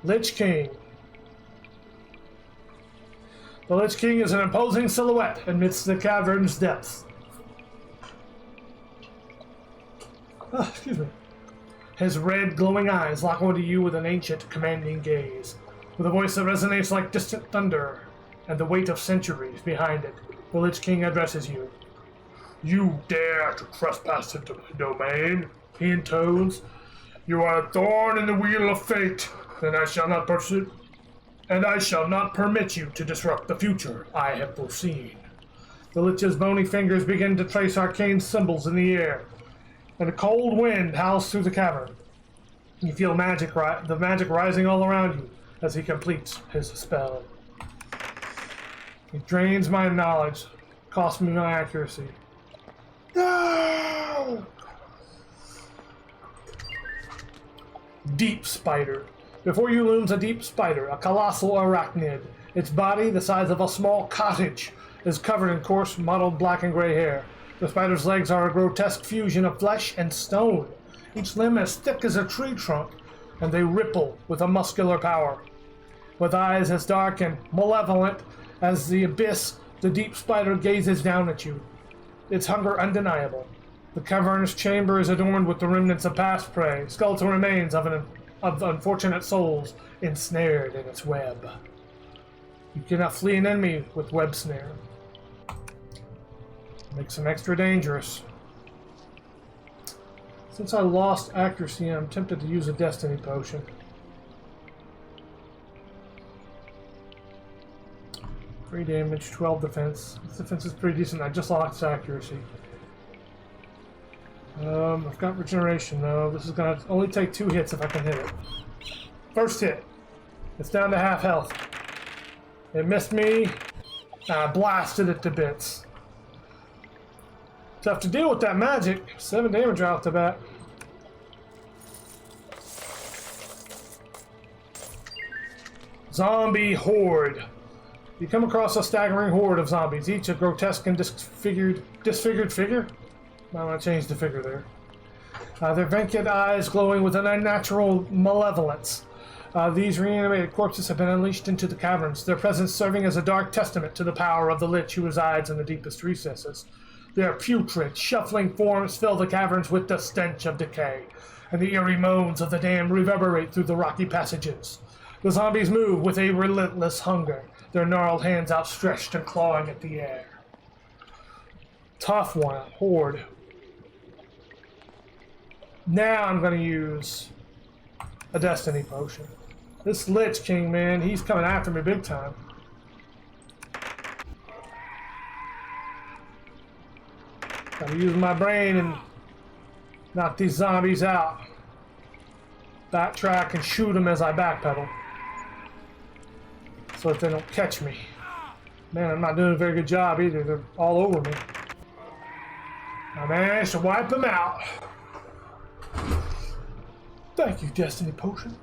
Lich King. The Lich King is an imposing silhouette amidst the cavern's depths. Excuse me. His red, glowing eyes lock onto you with an ancient, commanding gaze. With a voice that resonates like distant thunder, and the weight of centuries behind it, the Lich King addresses you. You dare to trespass into my domain, he intones. You are a thorn in the wheel of fate, and I shall not permit you to disrupt the future I have foreseen. The Lich's bony fingers begin to trace arcane symbols in the air, and a cold wind howls through the cavern. You feel the magic rising all around you as he completes his spell. He drains my knowledge, costs me my accuracy. No! Deep Spider. Before you looms a deep spider, a colossal arachnid. Its body, the size of a small cottage, is covered in coarse, mottled black and gray hair. The spider's legs are a grotesque fusion of flesh and stone, each limb as thick as a tree trunk, and they ripple with a muscular power. With eyes as dark and malevolent as the abyss, the deep spider gazes down at you, its hunger undeniable. The cavernous chamber is adorned with the remnants of past prey, skeletal remains of unfortunate souls ensnared in its web. You cannot flee an enemy with web snare. Makes them extra dangerous. Since I lost accuracy, I'm tempted to use a destiny potion. 3 damage, 12 defense. This defense is pretty decent. I just lost accuracy. I've got regeneration though. This is gonna only take 2 hits if I can hit it. First hit. It's down to half health. It missed me. I blasted it to bits. Tough to deal with that magic. 7 damage right off the bat. Zombie horde. You come across a staggering horde of zombies, each a grotesque and disfigured figure? I'm going to change the figure there. Their vacant eyes glowing with an unnatural malevolence. These reanimated corpses have been unleashed into the caverns, their presence serving as a dark testament to the power of the Lich who resides in the deepest recesses. Their putrid, shuffling forms fill the caverns with the stench of decay, and the eerie moans of the damned reverberate through the rocky passages. The zombies move with a relentless hunger, their gnarled hands outstretched and clawing at the air. Tough one, horde. Now I'm going to use a destiny potion. This Lich King, man, he's coming after me big time. Gotta use my brain and knock these zombies out. Backtrack and shoot them as I backpedal, so that they don't catch me. Man, I'm not doing a very good job either. They're all over me. I managed to wipe them out. Thank you, Destiny Potion.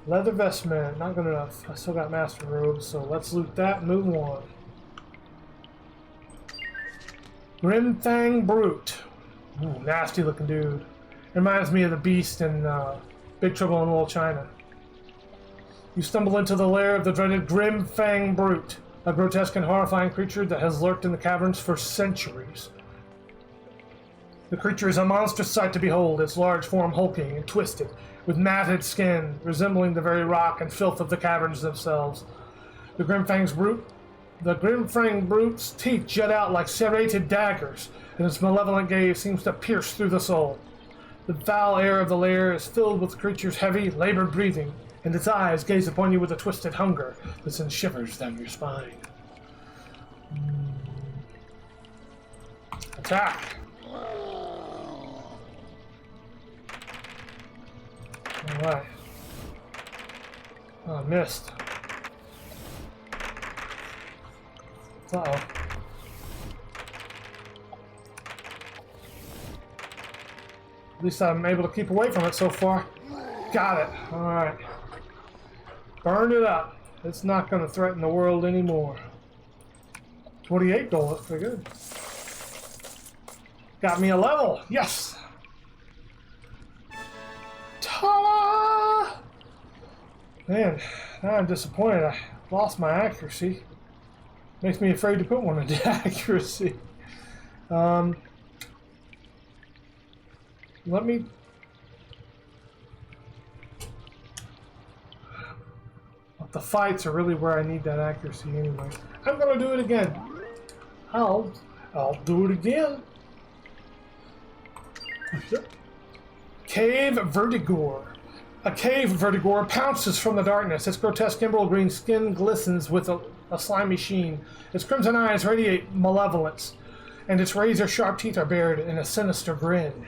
Leather vestment, not good enough. I still got Master Robes, so let's loot that and move on. Grimfang Brute. Ooh, nasty looking dude. Reminds me of the beast in Big Trouble in Little China. You stumble into the lair of the dreaded Grimfang Brute, a grotesque and horrifying creature that has lurked in the caverns for centuries. The creature is a monstrous sight to behold, its large form hulking and twisted, with matted skin resembling the very rock and filth of the caverns themselves. The Grimfang Brute's teeth jut out like serrated daggers, and its malevolent gaze seems to pierce through the soul. The foul air of the lair is filled with the creature's heavy, labored breathing, and its eyes gaze upon you with a twisted hunger that sends shivers down your spine. Attack! Alright. Oh, I missed. Uh-oh. At least I'm able to keep away from it so far. Got it. Alright. Burned it up. It's not going to threaten the world anymore. 28 gold. That's pretty good. Got me a level. Yes! Ta-da! Man, now I'm disappointed. I lost my accuracy. Makes me afraid to put one into accuracy. Let me... The fights are really where I need that accuracy anyway. I'm gonna do it again. I'll do it again. Cave Vertigore. A cave vertigore pounces from the darkness. Its grotesque emerald green skin glistens with a slimy sheen. Its crimson eyes radiate malevolence, and its razor-sharp teeth are bared in a sinister grin.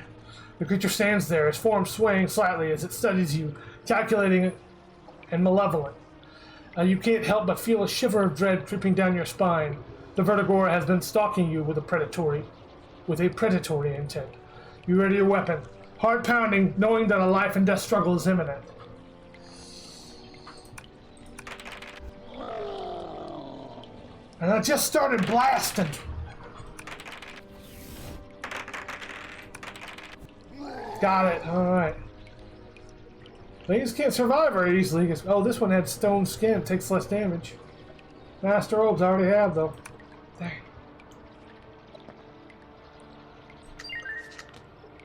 The creature stands there, its form swaying slightly as it studies you, calculating and malevolent. You can't help but feel a shiver of dread creeping down your spine. The vertigore has been stalking you with a predatory intent. You ready your weapon, heart pounding, knowing that a life and death struggle is imminent. And I just started blasting. Got it. All right. These can't survive very easily. Oh, this one had stone skin. Takes less damage. Master robes I already have, though. Dang.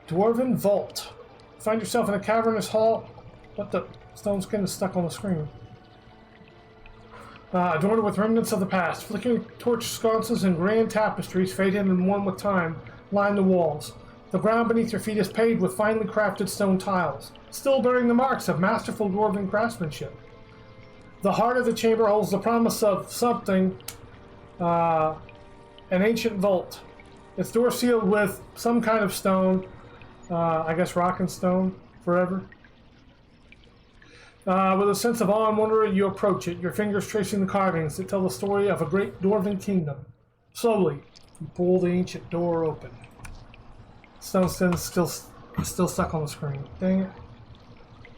Dwarven Vault. Find yourself in a cavernous hall. What the? Stone skin is stuck on the screen. Adorned with remnants of the past. Flickering torch sconces and grand tapestries, faded and worn with time, line the walls. The ground beneath your feet is paved with finely crafted stone tiles, still bearing the marks of masterful dwarven craftsmanship. The heart of the chamber holds the promise of something, an ancient vault. Its door sealed with some kind of stone, I guess rock and stone, forever. With a sense of awe and wonder, you approach it, your fingers tracing the carvings that tell the story of a great dwarven kingdom. Slowly, you pull the ancient door open. Stone skin is still stuck on the screen. Dang it.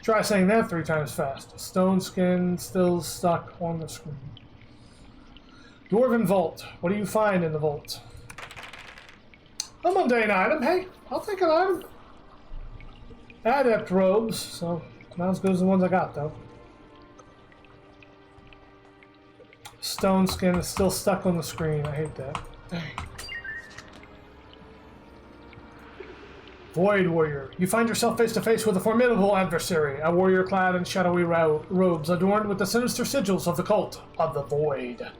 Try saying that 3 times fast. Stone skin still stuck on the screen. Dwarven Vault. What do you find in the vault? A mundane item. Hey, I'll take an item. Adept robes, so not as good as the ones I got, though. Stone skin is still stuck on the screen. I hate that. Dang. Void Warrior. You find yourself face to face with a formidable adversary, a warrior clad in shadowy robes adorned with the sinister sigils of the cult of the Void.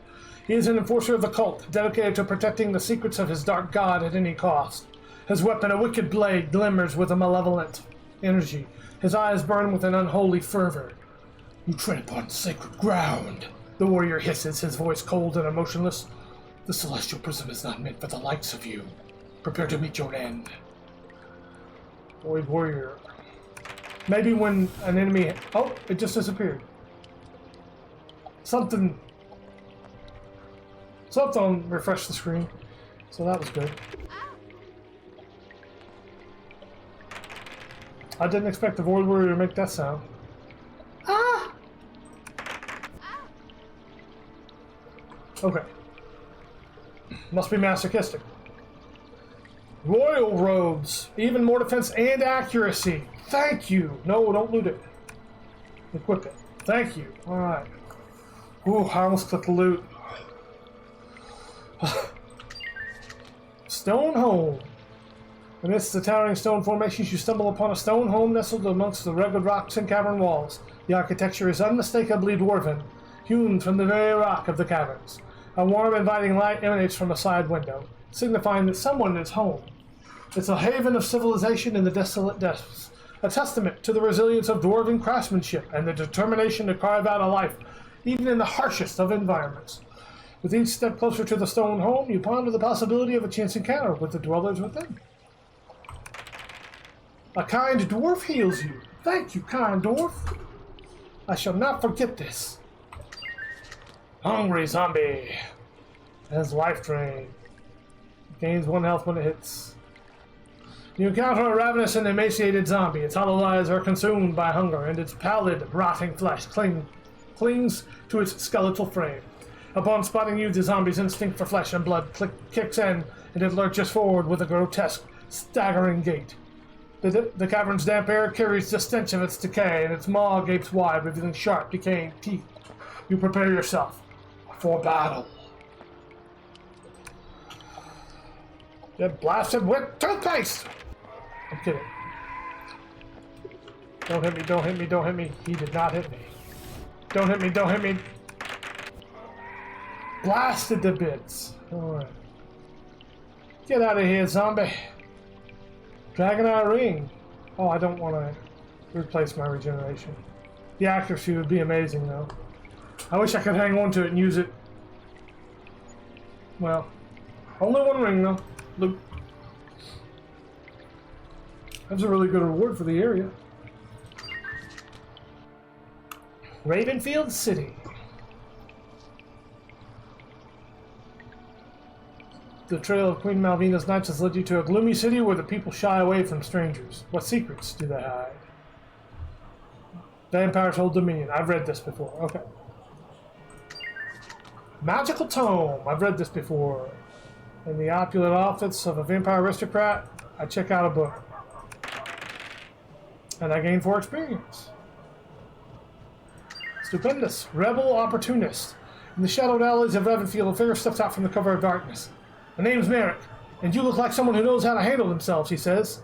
He is an enforcer of the cult, dedicated to protecting the secrets of his dark god at any cost. His weapon, a wicked blade, glimmers with a malevolent energy. His eyes burn with an unholy fervor. You tread upon sacred ground, the warrior hisses, his voice cold and emotionless. The celestial prism is not meant for the likes of you. Prepare to meet your end. Void Warrior. Maybe when an enemy... Oh, it just disappeared. Something refreshed the screen. So that was good. I didn't expect the Void Warrior to make that sound. Ah! Okay. Must be masochistic. Royal robes. Even more defense and accuracy. Thank you. No, don't loot it. Equip it. Thank you. Alright. Ooh, I almost clicked loot. Stone home. Amidst the towering stone formations, you stumble upon a stone home nestled amongst the rugged rocks and cavern walls. The architecture is unmistakably dwarven, hewn from the very rock of the caverns. A warm, inviting light emanates from a side window, signifying that someone is home. It's a haven of civilization in the desolate depths, a testament to the resilience of dwarven craftsmanship and the determination to carve out a life, even in the harshest of environments. With each step closer to the stone home, you ponder the possibility of a chance encounter with the dwellers within. A kind dwarf heals you. Thank you, kind dwarf. I shall not forget this. Hungry zombie. Has life drain. Gains 1 health when it hits. You encounter a ravenous and emaciated zombie. Its hollow eyes are consumed by hunger, and its pallid, rotting flesh clings to its skeletal frame. Upon spotting you, the zombie's instinct for flesh and blood kicks in, and it lurches forward with a grotesque, staggering gait. The cavern's damp air carries the stench of its decay, and its maw gapes wide, revealing sharp, decaying teeth. You prepare yourself for battle. Get blasted with toothpaste! I'm kidding. Don't hit me, don't hit me, don't hit me. He did not hit me. Don't hit me, don't hit me. Blasted to bits. Alright. Get out of here, zombie. Dragon Eye Ring. Oh, I don't want to replace my regeneration. The accuracy would be amazing, though. I wish I could hang on to it and use it. Well, only one ring, though. Look. That's a really good reward for the area. Ravenfield City. The trail of Queen Malvina's Knights has led you to a gloomy city where the people shy away from strangers. What secrets do they hide? Vampires hold dominion. I've read this before. Okay. Magical Tome. I've read this before. In the opulent office of a vampire aristocrat, I check out a book. And I gain 4 experience. Stupendous. Rebel opportunist. In the shadowed alleys of Ravenfield, a figure steps out from the cover of darkness. My name's Merrick, and you look like someone who knows how to handle themselves, he says.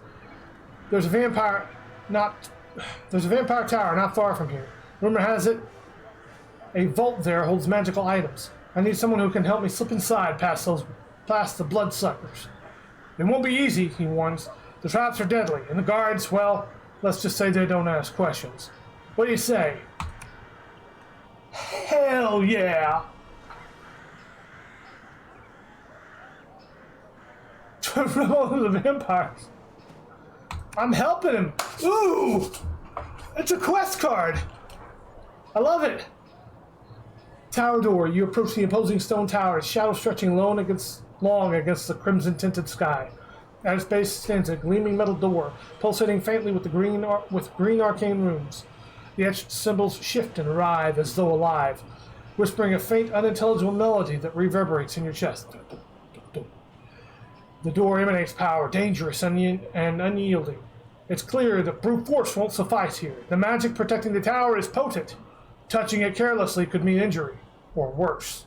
There's a vampire tower not far from here. Rumor has it a vault there holds magical items. I need someone who can help me slip inside past the bloodsuckers. It won't be easy, he warns. The traps are deadly, and the guards, well, let's just say they don't ask questions. What do you say? Hell yeah! Rebel of the vampires. I'm helping him. Ooh! It's a quest card. I love it. Tower door. You approach the imposing stone tower, its shadow stretching long against the crimson-tinted sky. At its base stands a gleaming metal door, pulsating faintly with green arcane runes. The etched symbols shift and writhe as though alive, whispering a faint, unintelligible melody that reverberates in your chest. The door emanates power, dangerous and unyielding. It's clear that brute force won't suffice here. The magic protecting the tower is potent. Touching it carelessly could mean injury, or worse.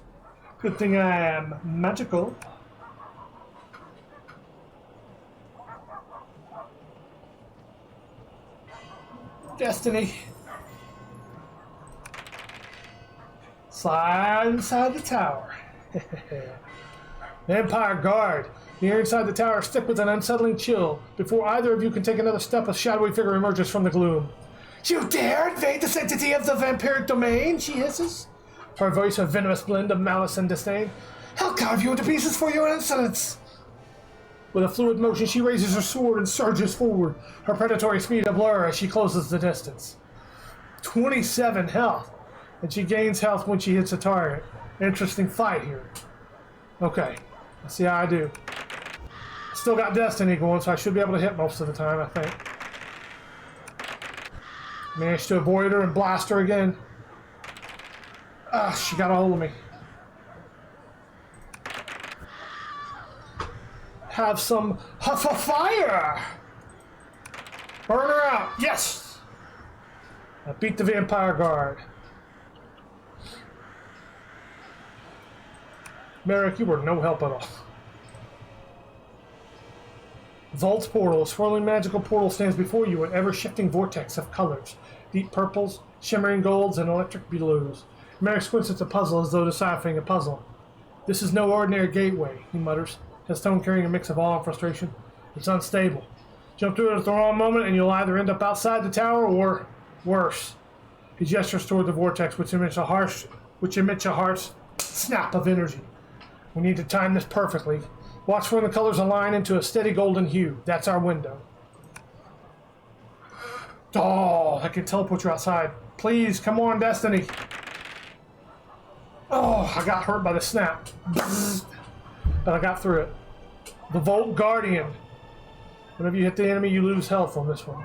Good thing I am magical. Destiny. Slide inside the tower. Vampire Guard. The air inside the tower is thick with an unsettling chill. Before either of you can take another step, a shadowy figure emerges from the gloom. You dare invade the sanctity of the vampiric domain, she hisses. Her voice a venomous blend of malice and disdain. I'll carve you into pieces for your insolence. With a fluid motion, she raises her sword and surges forward, her predatory speed a blur as she closes the distance. 27 health, and she gains health when she hits a target. Interesting fight here. Okay, let's see how I do. Still got Destiny going, so I should be able to hit most of the time, I think. Managed to avoid her and blast her again. Ah, she got a hold of me. Have some huff of fire! Burn her out! Yes! I beat the Vampire Guard. Merrick, you were no help at all. Vault's portal, a swirling magical portal, stands before you, an ever-shifting vortex of colors. Deep purples, shimmering golds, and electric blues. Merrick squints at the puzzle as though deciphering a puzzle. This is no ordinary gateway, he mutters, his tone carrying a mix of awe and frustration. It's unstable. Jump through it at the wrong moment and you'll either end up outside the tower or worse. He gestures toward the vortex, which emits a harsh snap of energy. We need to time this perfectly. Watch when the colors align into a steady golden hue. That's our window. Oh, I can teleport you outside. Please, come on, Destiny. Oh, I got hurt by the snap. But I got through it. The Vault Guardian. Whenever you hit the enemy, you lose health on this one.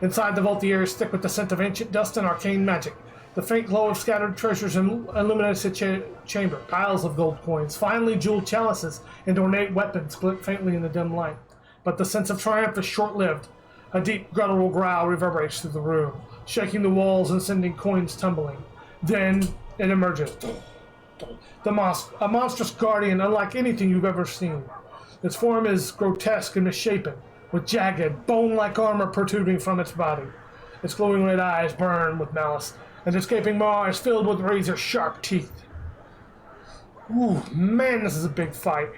Inside the vault, the air is thick with the scent of ancient dust and arcane magic. The faint glow of scattered treasures illuminates the chamber. Piles of gold coins, finely jeweled chalices, and ornate weapons glint faintly in the dim light. But the sense of triumph is short-lived. A deep, guttural growl reverberates through the room, shaking the walls and sending coins tumbling. Then it emerges. A monstrous guardian unlike anything you've ever seen. Its form is grotesque and misshapen, with jagged, bone-like armor protruding from its body. Its glowing red eyes burn with malice, and its gaping maw is filled with razor-sharp teeth. Ooh, man, this is a big fight.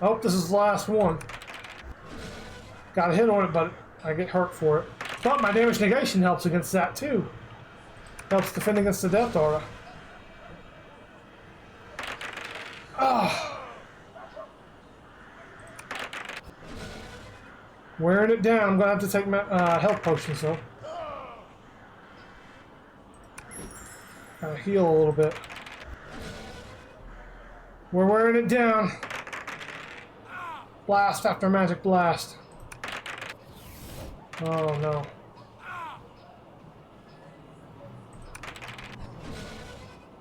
I hope this is the last one. Got a hit on it, but I get hurt for it. But my damage negation helps against that, too. Helps defend against the death aura. Ah. Wearing it down. I'm going to have to take my health potions, though. Gotta heal a little bit. We're wearing it down. Blast after magic blast. Oh no.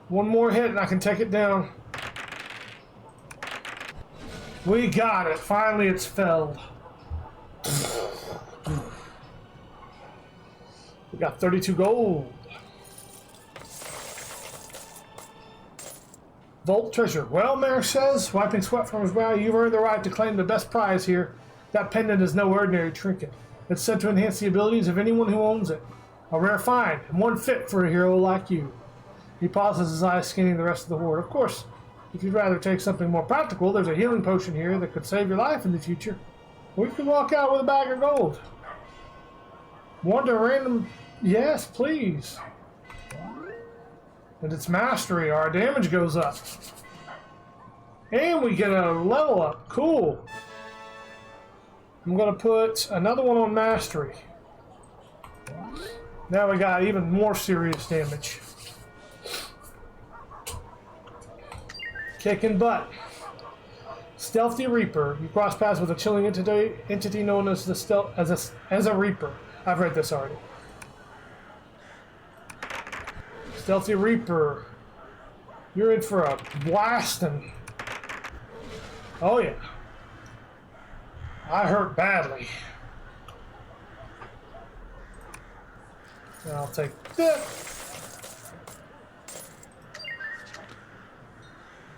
One more hit and I can take it down. We got it. Finally it's felled. We got 32 gold. Vault treasure. Well, Mayor says, wiping sweat from his brow, you've earned the right to claim the best prize here. That pendant is no ordinary trinket. It's said to enhance the abilities of anyone who owns it. A rare find, and one fit for a hero like you. He pauses, his eyes scanning the rest of the horde. Of course, if you'd rather take something more practical, there's a healing potion here that could save your life in the future. Or you can walk out with a bag of gold. Want a random... Yes, please. And it's mastery, our damage goes up. And we get a level up. Cool. I'm going to put another one on mastery. Now we got even more serious damage. Kicking butt. Stealthy Reaper. You cross paths with a chilling entity known as a Reaper. I've read this already. Stealthy Reaper. You're in for a blasting. Oh yeah. I hurt badly. I'll take that.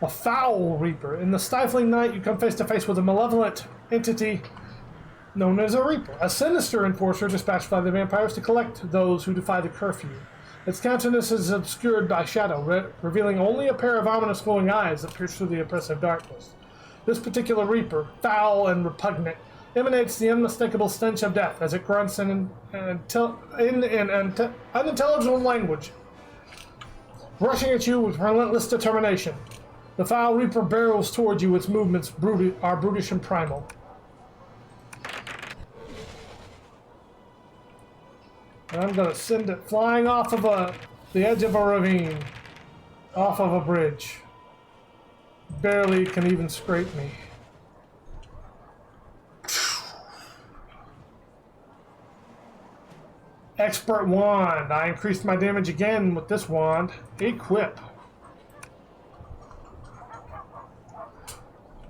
A Foul Reaper. In the stifling night, you come face to face with a malevolent entity known as a Reaper, a sinister enforcer dispatched by the vampires to collect those who defy the curfew. Its countenance is obscured by shadow, revealing only a pair of ominous glowing eyes that pierce through the oppressive darkness. This particular Reaper, foul and repugnant, emanates the unmistakable stench of death as it grunts in an unintelligible language, rushing at you with relentless determination. The Foul Reaper barrels towards you, its movements are brutish and primal. And I'm going to send it flying off of the edge of a ravine, off of a bridge. Barely can even scrape me. Expert Wand. I increased my damage again with this wand. Equip.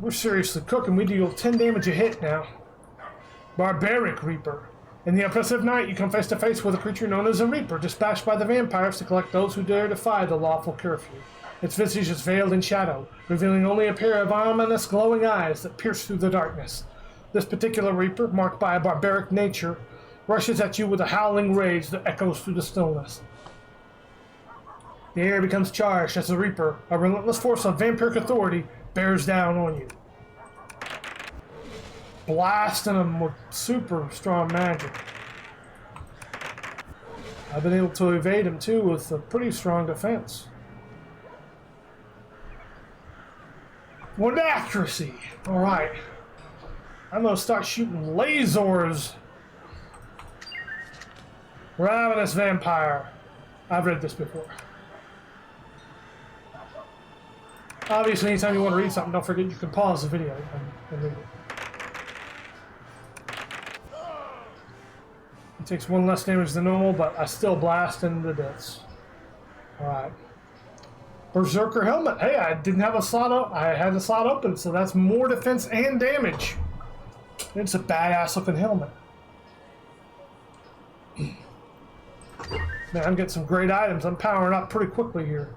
We're seriously cooking. We deal 10 damage a hit now. Barbaric Reaper. In the oppressive night, you come face to face with a creature known as a Reaper, dispatched by the vampires to collect those who dare defy the lawful curfew. Its visage is veiled in shadow, revealing only a pair of ominous glowing eyes that pierce through the darkness. This particular Reaper, marked by a barbaric nature, rushes at you with a howling rage that echoes through the stillness. The air becomes charged as the Reaper, a relentless force of vampiric authority, bears down on you, blasting them with super strong magic. I've been able to evade him too with a pretty strong defense. With accuracy! Alright. I'm gonna start shooting lasers. Ravenous Vampire. I've read this before. Obviously, anytime you want to read something, don't forget you can pause the video and read it. It takes one less damage than normal, but I still blast into the deaths. Alright. Berserker Helmet. Hey, I didn't have a slot up. I had the slot open, so that's more defense and damage. It's a badass looking helmet. Man, I'm getting some great items. I'm powering up pretty quickly here.